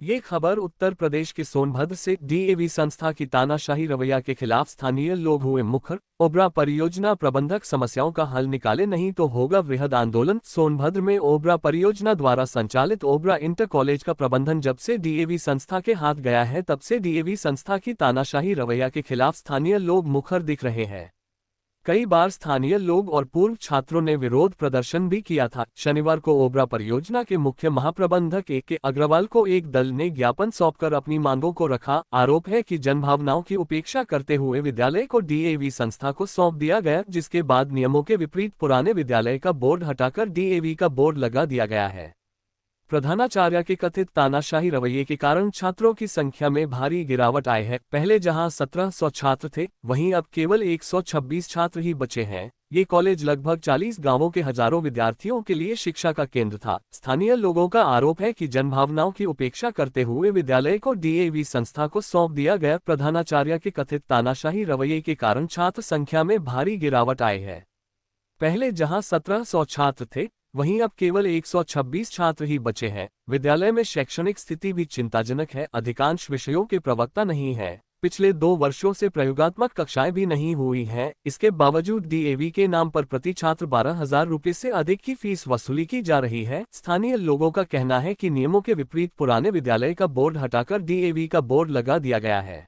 ये खबर उत्तर प्रदेश के सोनभद्र से। डीएवी संस्था की तानाशाही रवैया के खिलाफ स्थानीय लोग हुए मुखर। ओबरा परियोजना प्रबंधक समस्याओं का हल निकाले नहीं तो होगा वृहद आंदोलन। सोनभद्र में ओबरा परियोजना द्वारा संचालित ओबरा इंटर कॉलेज का प्रबंधन जब से डीएवी संस्था के हाथ गया है, तब से डीएवी संस्था की तानाशाही रवैया के खिलाफ स्थानीय लोग मुखर दिख रहे हैं। कई बार स्थानीय लोग और पूर्व छात्रों ने विरोध प्रदर्शन भी किया था। शनिवार को ओबरा परियोजना के मुख्य महाप्रबंधक ए.के. अग्रवाल को एक दल ने ज्ञापन सौंपकर अपनी मांगों को रखा। आरोप है कि जनभावनाओं की उपेक्षा करते हुए विद्यालय को डीएवी संस्था को सौंप दिया गया, जिसके बाद नियमों के विपरीत पुराने विद्यालय का बोर्ड हटाकर डीएवी का बोर्ड लगा दिया गया है। प्रधानाचार्य के कथित तानाशाही रवैये के कारण छात्रों की संख्या में भारी गिरावट आई है। पहले जहां 1700 छात्र थे, वहीं अब केवल 126 छात्र ही बचे हैं। ये कॉलेज लगभग 40 गांवों के हजारों विद्यार्थियों के लिए शिक्षा का केंद्र था। स्थानीय लोगों का आरोप है कि जनभावनाओं की उपेक्षा करते हुए विद्यालय को डीएवी संस्था को सौंप दिया गया। प्रधानाचार्य के कथित तानाशाही रवैये के कारण छात्र संख्या में भारी गिरावट आई है। पहले जहां 1700 छात्र थे, वहीं अब केवल 126 छात्र ही बचे हैं। विद्यालय में शैक्षणिक स्थिति भी चिंताजनक है। अधिकांश विषयों के प्रवक्ता नहीं है। पिछले 2 वर्षों से प्रयोगात्मक कक्षाएं भी नहीं हुई हैं। इसके बावजूद डीएवी के नाम पर प्रति छात्र 12,000 रुपये से अधिक की फीस वसूली की जा रही है। स्थानीय लोगों का कहना है कि नियमों के विपरीत पुराने विद्यालय का बोर्ड हटाकर डीएवी का बोर्ड लगा दिया गया है।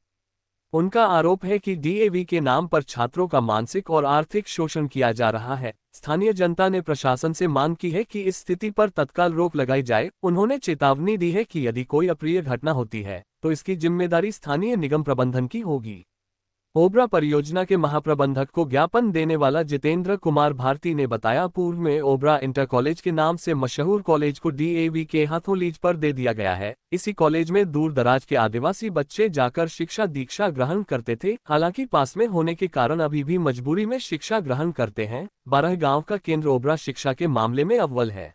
उनका आरोप है कि डीएवी के नाम पर छात्रों का मानसिक और आर्थिक शोषण किया जा रहा है। स्थानीय जनता ने प्रशासन से मांग की है कि इस स्थिति पर तत्काल रोक लगाई जाए। उन्होंने चेतावनी दी है कि यदि कोई अप्रिय घटना होती है तो इसकी जिम्मेदारी स्थानीय निगम प्रबंधन की होगी। ओबरा परियोजना के महाप्रबंधक को ज्ञापन देने वाला जितेंद्र कुमार भारती ने बताया, पूर्व में ओबरा इंटर कॉलेज के नाम से मशहूर कॉलेज को डीएवी के हाथों लीज पर दे दिया गया है। इसी कॉलेज में दूर दराज के आदिवासी बच्चे जाकर शिक्षा दीक्षा ग्रहण करते थे। हालांकि पास में होने के कारण अभी भी मजबूरी में शिक्षा ग्रहण करते हैं। 12 गांव का केंद्र ओबरा शिक्षा के मामले में अव्वल है,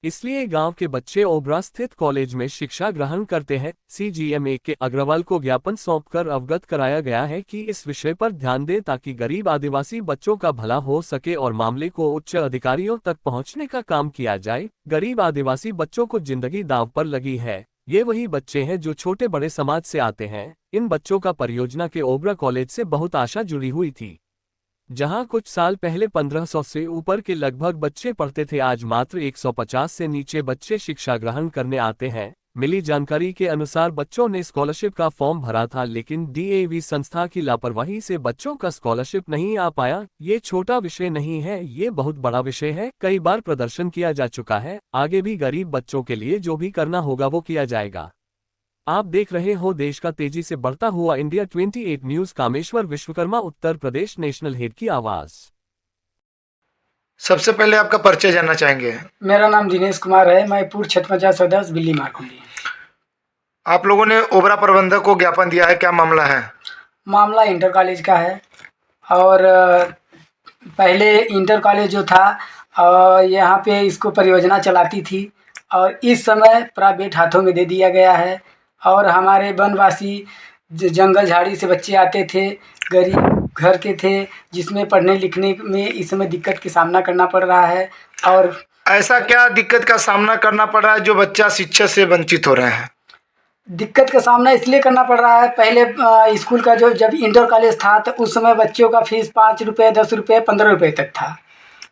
इसलिए गांव के बच्चे ओबरा स्थित कॉलेज में शिक्षा ग्रहण करते हैं। CGM A K. अग्रवाल को ज्ञापन सौंपकर अवगत कराया गया है कि इस विषय पर ध्यान दें ताकि गरीब आदिवासी बच्चों का भला हो सके और मामले को उच्च अधिकारियों तक पहुंचने का काम किया जाए। गरीब आदिवासी बच्चों को जिंदगी दांव पर लगी है। ये वही बच्चे हैं जो छोटे बड़े समाज से आते हैं। इन बच्चों का परियोजना के ओबरा कॉलेज से बहुत आशा जुड़ी हुई थी। जहां कुछ साल पहले 1500 से ऊपर के लगभग बच्चे पढ़ते थे, आज मात्र 150 से नीचे बच्चे शिक्षा ग्रहण करने आते हैं। मिली जानकारी के अनुसार बच्चों ने स्कॉलरशिप का फॉर्म भरा था, लेकिन डीएवी संस्था की लापरवाही से बच्चों का स्कॉलरशिप नहीं आ पाया। ये छोटा विषय नहीं है, ये बहुत बड़ा विषय है। कई बार प्रदर्शन किया जा चुका है। आगे भी गरीब बच्चों के लिए जो भी करना होगा वो किया जाएगा। आप देख रहे हो देश का तेजी से बढ़ता हुआ India 28 news. Kameshwar Vishwakarma, Uttar Pradesh, national head की आवाज। सबसे पहले आपका परिचय जानना चाहेंगे। मेरा नाम दिनेश कुमार है। मैं पूर्व क्षेत्र पंचायत सदस्य बिल्ली मारकुंडी। आप लोगों ने ओबरा प्रबंधक को ज्ञापन दिया है, क्या मामला है? मामला इंटर कॉलेज का है और पहले इंटर कॉलेज जो था यहाँ पे इसको परियोजना चलाती थी और इस समय प्राइवेट हाथों में दे दिया गया है। और हमारे वनवासी जंगल झाड़ी से बच्चे आते थे, गरीब घर के थे, जिसमें पढ़ने लिखने में इस समय दिक्कत का सामना करना पड़ रहा है। और ऐसा क्या दिक्कत का सामना करना पड़ रहा है जो बच्चा शिक्षा से वंचित हो रहे हैं? दिक्कत का सामना इसलिए करना पड़ रहा है, पहले स्कूल का जो जब इंटर कॉलेज था तो उस समय बच्चों का फीस 5 रुपये, 10 रुपये, 15 रुपये तक था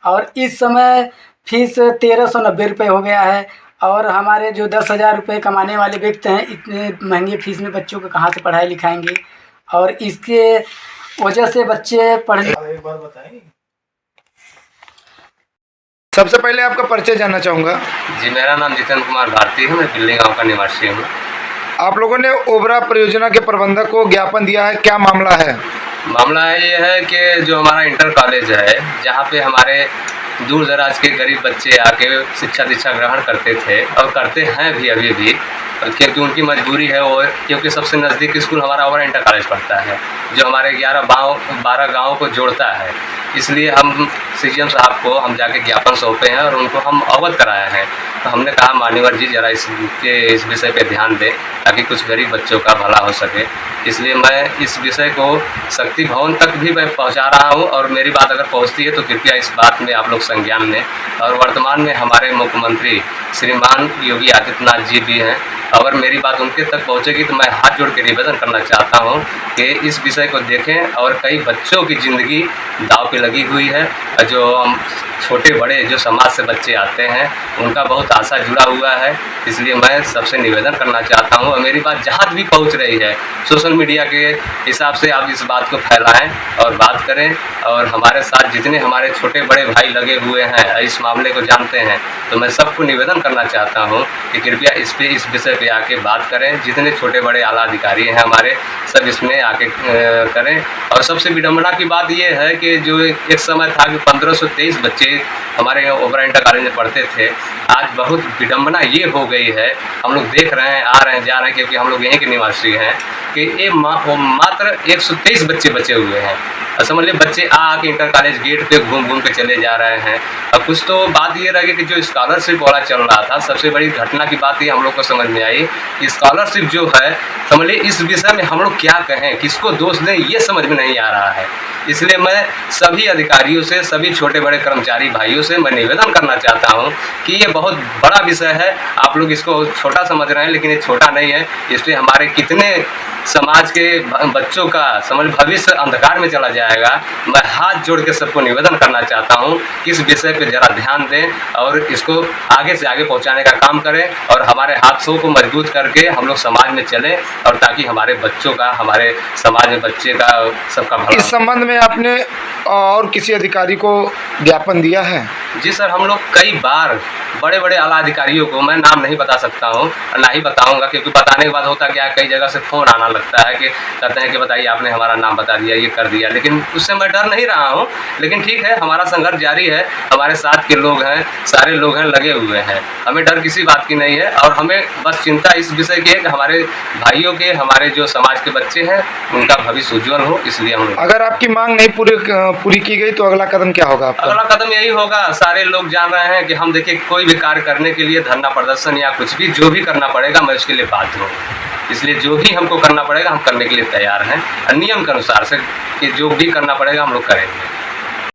और इस समय फीस 1390 रुपये हो गया है। और हमारे जो 10,000 रुपये कमाने वाले व्यक्ति हैं, इतने महंगे फीस में बच्चों को कहाँ से पढ़ाई लिखाएंगे? और इसके वजह से बच्चे पढ़ने। एक बात बताएं। सबसे पहले आपका परिचय जानना चाहूँगा। जी, मेरा नाम जितेंद्र कुमार भारती है। मैं दिल्ली गांव का निवासी हूँ। आप लोगों ने ओबरा परियोजना के प्रबंधक को ज्ञापन दिया है, क्या मामला है? मामला ये है कि जो हमारा इंटर कॉलेज है, जहाँ पे हमारे दूर दराज के गरीब बच्चे आके शिक्षा दीक्षा ग्रहण करते थे और करते हैं भी अभी भी, क्योंकि उनकी मजबूरी है वो, क्योंकि सबसे नज़दीक स्कूल हमारा ओबरा इंटर कॉलेज पड़ता है जो हमारे 12 गाँव को जोड़ता है। इसलिए हम सीएम साहब को हम जाके ज्ञापन सौंपे हैं और उनको हम अवगत कराए हैं। तो हमने कहा मान्यवर जी ज़रा इस विषय पे ध्यान दें ताकि कुछ गरीब बच्चों का भला हो सके। इसलिए मैं इस विषय को शक्ति भवन तक भी मैं पहुंचा रहा हूं और मेरी बात अगर पहुंचती है तो कृपया इस बात में आप लोग संज्ञान लें। और वर्तमान में हमारे मुख्यमंत्री श्रीमान योगी आदित्यनाथ जी भी हैं, अगर मेरी बात उनके तक पहुंचेगी तो मैं हाथ जोड़ के निवेदन करना चाहता हूं कि इस विषय को देखें। और कई बच्चों की ज़िंदगी दांव पे लगी हुई है, जो छोटे बड़े जो समाज से बच्चे आते हैं उनका बहुत आशा जुड़ा हुआ है। इसलिए मैं सबसे निवेदन करना चाहता हूं, और मेरी बात जहां भी पहुंच रही है सोशल मीडिया के हिसाब से आप इस बात को फैलाएं और बात करें। और हमारे साथ जितने हमारे छोटे बड़े भाई लगे हुए हैं इस मामले को जानते हैं, तो मैं सबको निवेदन करना चाहता हूं कि कृपया इस विषय पे आके बात करें। जितने छोटे बड़े आला अधिकारी हैं हमारे, सब इसमें आके करें। और सबसे विडम्बना की बात ये है कि जो एक समय था कि 1523 बच्चे हमारे यहाँ ओबरा इंटर कॉलेज में पढ़ते थे, आज बहुत विडम्बना ये हो गई है, हम लोग देख रहे हैं, आ रहे हैं, जा रहे हैं, क्योंकि हम लोग यहीं के निवासी हैं, कि ये मात्र 123 बच्चे बचे हुए हैं। और समझ लीजिए बच्चे आके इंटर कॉलेज गेट पे घूम घूम के चले जा रहे हैं। और कुछ तो बात ये रह गई कि जो स्कॉलरशिप वाला चल रहा था, सबसे बड़ी घटना की बात ये हम लोग को समझ में आई कि स्कॉलरशिप जो है, समझ लीजिए इस विषय में हम लोग क्या कहें, किसको दोष दें, ये समझ में नहीं आ रहा है। इसलिए मैं सभी अधिकारियों से, सभी छोटे बड़े कर्मचारी भाइयों से मैं निवेदन करना चाहता हूं कि ये बहुत बड़ा विषय है। आप लोग इसको छोटा समझ रहे हैं, लेकिन ये छोटा नहीं है। इसलिए हमारे कितने समाज के बच्चों का समझ भविष्य अंधकार में चला जाएगा। मैं हाथ जोड़ के सबको निवेदन करना चाहता हूं कि इस विषय पे ज़रा ध्यान दें और इसको आगे से आगे पहुंचाने का काम करें, और हमारे हाथों को मजबूत करके हम लोग समाज में चलें, और ताकि हमारे बच्चों का, हमारे समाज में बच्चे का, सबका भला। इस संबंध में आपने और किसी अधिकारी को ज्ञापन दिया है? जी सर, हम लोग कई बार बड़े बड़े आला अधिकारियों को, मैं नाम नहीं बता सकता हूँ और ना ही बताऊंगा, क्योंकि बताने के बाद होता क्या है, कई जगह से फ़ोन आना लगता है कि कहते हैं कि बताइए आपने हमारा नाम बता दिया, ये कर दिया। लेकिन उससे मैं डर नहीं रहा हूँ। लेकिन ठीक है, हमारा संघर्ष जारी है, हमारे साथ के लोग हैं, सारे लोग हैं, लगे हुए हैं, हमें डर किसी बात की नहीं है। और हमें बस चिंता इस विषय की है कि हमारे भाइयों के, हमारे जो समाज के बच्चे हैं, उनका भविष्य उज्ज्वल हो। इसलिए हम लोग, अगर आपकी मांग नहीं पूरी की गई तो अगला कदम क्या होगा आपका? अगला कदम यही होगा, सारे लोग जान रहे हैं कि हम देखिए कोई भी कार्य करने के लिए धरना प्रदर्शन या कुछ भी जो भी करना पड़ेगा, मैं उसके लिए बाध्य हूँ। इसलिए जो भी हमको करना पड़ेगा हम करने के लिए तैयार हैं, नियम के अनुसार से कि जो भी करना पड़ेगा हम लोग करेंगे।